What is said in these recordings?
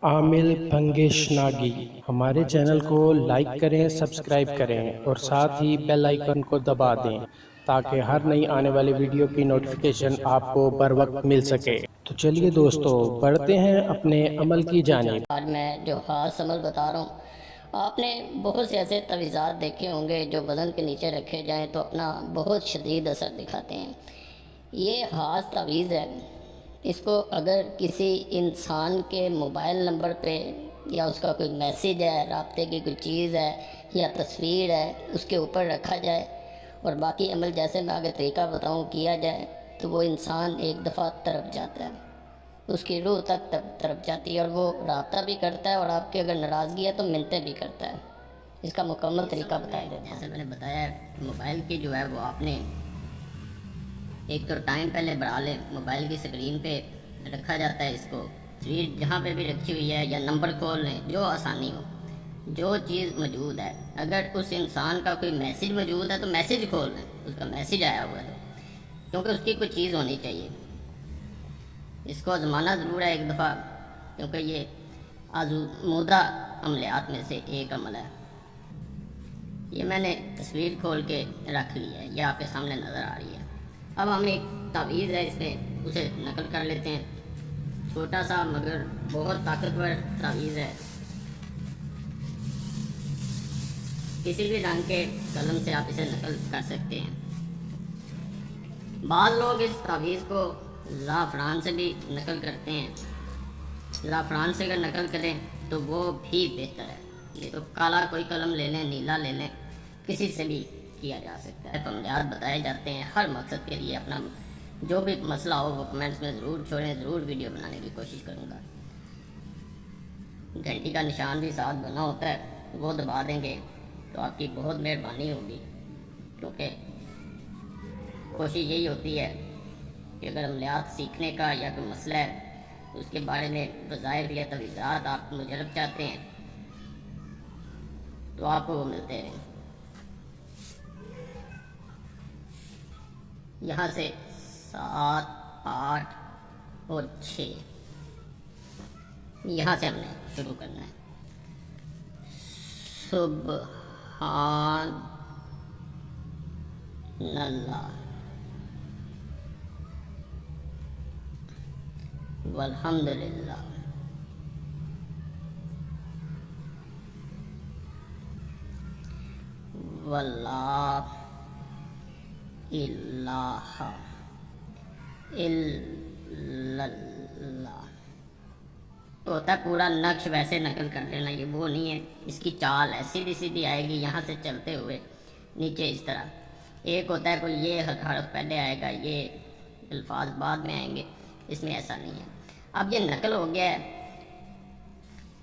عامل بھنگیش ناگی ہمارے چینل کو لائک کریں، سبسکرائب کریں اور ساتھ ہی بیل آئیکن کو دبا دیں تاکہ ہر نئی آنے والی ویڈیو کی نوٹیفیکیشن آپ کو بر وقت مل سکے۔ تو چلیے دوستو بڑھتے ہیں اپنے عمل کی جانب۔ آج میں جو خاص عمل بتا رہا ہوں، آپ نے بہت سے ایسے تعویذات دیکھے ہوں گے جو بدن کے نیچے رکھے جائیں تو اپنا بہت شدید اثر دکھاتے ہیں۔ یہ خاص تعویذ ہے، اس کو اگر کسی انسان کے موبائل نمبر پہ یا اس کا کوئی میسیج ہے، رابطے کی کوئی چیز ہے یا تصویر ہے، اس کے اوپر رکھا جائے اور باقی عمل جیسے میں آگے طریقہ بتاؤں کیا جائے تو وہ انسان ایک دفعہ تڑپ جاتا ہے، اس کی روح تک تڑپ جاتی ہے اور وہ رابطہ بھی کرتا ہے اور آپ کی اگر ناراضگی ہے تو منتیں بھی کرتا ہے۔ اس کا مکمل طریقہ بتایا دیتا ہوں۔ جیسے میں نے بتایا موبائل کی جو ہے وہ آپ نے ایک تو ٹائم پہلے بڑھا لیں، موبائل کی سکرین پہ رکھا جاتا ہے اس کو، تصویر جہاں پہ بھی رکھی ہوئی ہے یا نمبر کھول لیں، جو آسانی ہو، جو چیز موجود ہے۔ اگر اس انسان کا کوئی میسیج موجود ہے تو میسیج کھول لیں، اس کا میسیج آیا ہوا ہے کیونکہ اس کی کوئی چیز ہونی چاہیے۔ اس کو آزمانا ضرور ہے ایک دفعہ، کیونکہ یہ آزمودہ عملیات میں سے ایک عمل ہے۔ یہ میں نے تصویر کھول کے رکھ لی ہے، یہ آپ کے سامنے نظر آ رہی ہے۔ اب ہم ایک تعویذ ہے اس میں، اسے نقل کر لیتے ہیں۔ چھوٹا سا مگر بہت طاقتور تعویذ ہے، کسی بھی رنگ کے قلم سے آپ اسے نقل کر سکتے ہیں۔ بعض لوگ اس تعویذ کو زعفران سے بھی نقل کرتے ہیں، زعفران سے اگر نقل کریں تو وہ بھی بہتر ہے۔ یہ تو کالا کوئی قلم لے لیں، نیلا لے لیں، کسی سے بھی کیا جا سکتا ہے۔ عملیات بتائے جاتے ہیں ہر مقصد کے لیے، اپنا جو بھی مسئلہ ہو وہ کمنٹس میں ضرور چھوڑیں، ضرور ویڈیو بنانے کی کوشش کروں گا۔ گھنٹی کا نشان بھی ساتھ بنا ہوتا ہے، وہ دبا دیں گے تو آپ کی بہت مہربانی ہوگی، کیونکہ کوشش یہی ہوتی ہے کہ اگر عملیات سیکھنے کا یا کوئی مسئلہ ہے تو اس کے بارے میں وظائف یا تعویذات آپ مجرب چاہتے ہیں تو آپ کو وہ ملتے ہیں۔ یہاں سے 7، 8 اور 6 یہاں سے ہم نے شروع کرنا ہے۔ سبحان اللہ والحمدللہ واللہ الہ الا اللہ۔ ہوتا ہے پورا نقش ویسے نقل کر لینا، یہ وہ نہیں ہے، اس کی چال ہے، سیدھی سیدھی آئے گی یہاں سے چلتے ہوئے نیچے اس طرح۔ ایک ہوتا ہے کوئی یہ حرف پہلے آئے گا، یہ الفاظ بعد میں آئیں گے، اس میں ایسا نہیں ہے۔ اب یہ نقل ہو گیا ہے،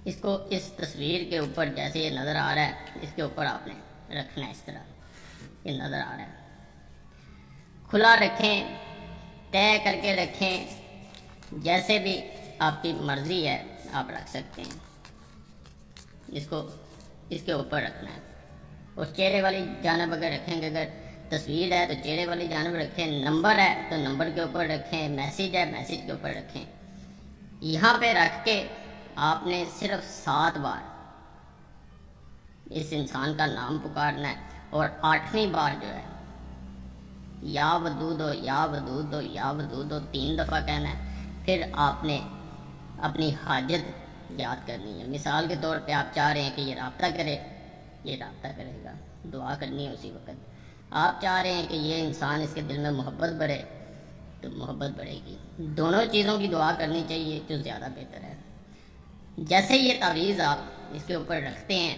اس کو اس تصویر کے اوپر جیسے یہ نظر آ رہا ہے اس کے اوپر آپ نے رکھنا ہے، اس طرح یہ نظر آ رہا ہے۔ کھلا رکھیں، طے کر کے رکھیں، جیسے بھی آپ کی مرضی ہے آپ رکھ سکتے ہیں۔ اس کو اس کے اوپر رکھنا ہے اور چہرے والی جانب اگر رکھیں گے، اگر تصویر ہے تو چہرے والی جانب رکھیں، نمبر ہے تو نمبر کے اوپر رکھیں، میسیج ہے میسیج کے اوپر رکھیں۔ یہاں پہ رکھ کے آپ نے صرف 7 بار اس انسان کا نام پکارنا ہے اور 8ویں بار جو ہے یا ودود ہو یا ودود ہو یا ودود ہو 3 دفعہ کہنا ہے۔ پھر آپ نے اپنی حاجت یاد کرنی ہے۔ مثال کے طور پہ آپ چاہ رہے ہیں کہ یہ رابطہ کرے، یہ رابطہ کرے گا، دعا کرنی ہے اسی وقت۔ آپ چاہ رہے ہیں کہ یہ انسان اس کے دل میں محبت بڑھے تو محبت بڑھے گی۔ دونوں چیزوں کی دعا کرنی چاہیے جو زیادہ بہتر ہے۔ جیسے یہ تعویذ آپ اس کے اوپر رکھتے ہیں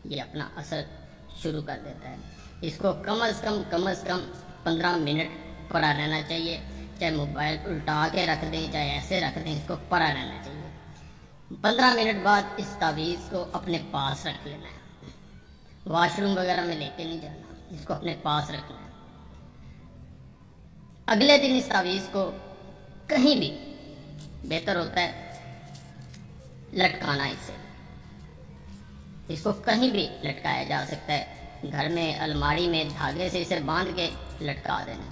یہ اپنا اثر شروع کر دیتا ہے۔ اس کو کم از کم 15 منٹ پڑا رہنا چاہیے، چاہے موبائل الٹا کے رکھ دیں چاہے ایسے رکھ دیں، اس کو پڑا رہنا چاہیے۔ 15 منٹ بعد اس تعویذ کو اپنے پاس رکھ لینا ہے، واش روم وغیرہ میں لے کے نہیں جانا، اس کو اپنے پاس رکھنا ہے۔ اگلے دن اس تعویذ کو کہیں بھی، بہتر ہوتا ہے لٹکانا، اس کو کہیں بھی لٹکایا جا سکتا ہے، گھر میں الماری میں دھاگے سے اسے باندھ کے لٹکا دینا۔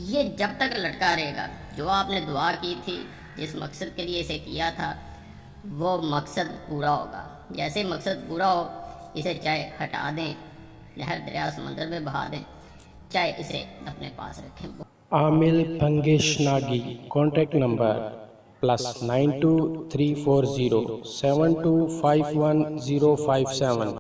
یہ جب تک لٹکا رہے گا، جو آپ نے دعا کی تھی، جس مقصد کے لیے اسے کیا تھا، وہ مقصد پورا ہوگا۔ جیسے مقصد پورا ہو اسے چاہے ہٹا دیں، نہر دریا سمندر میں بہا دیں، چاہے اسے اپنے پاس رکھیں۔ عامل پنگیش ناگی، کانٹیکٹ نمبر +92 340 7251 057۔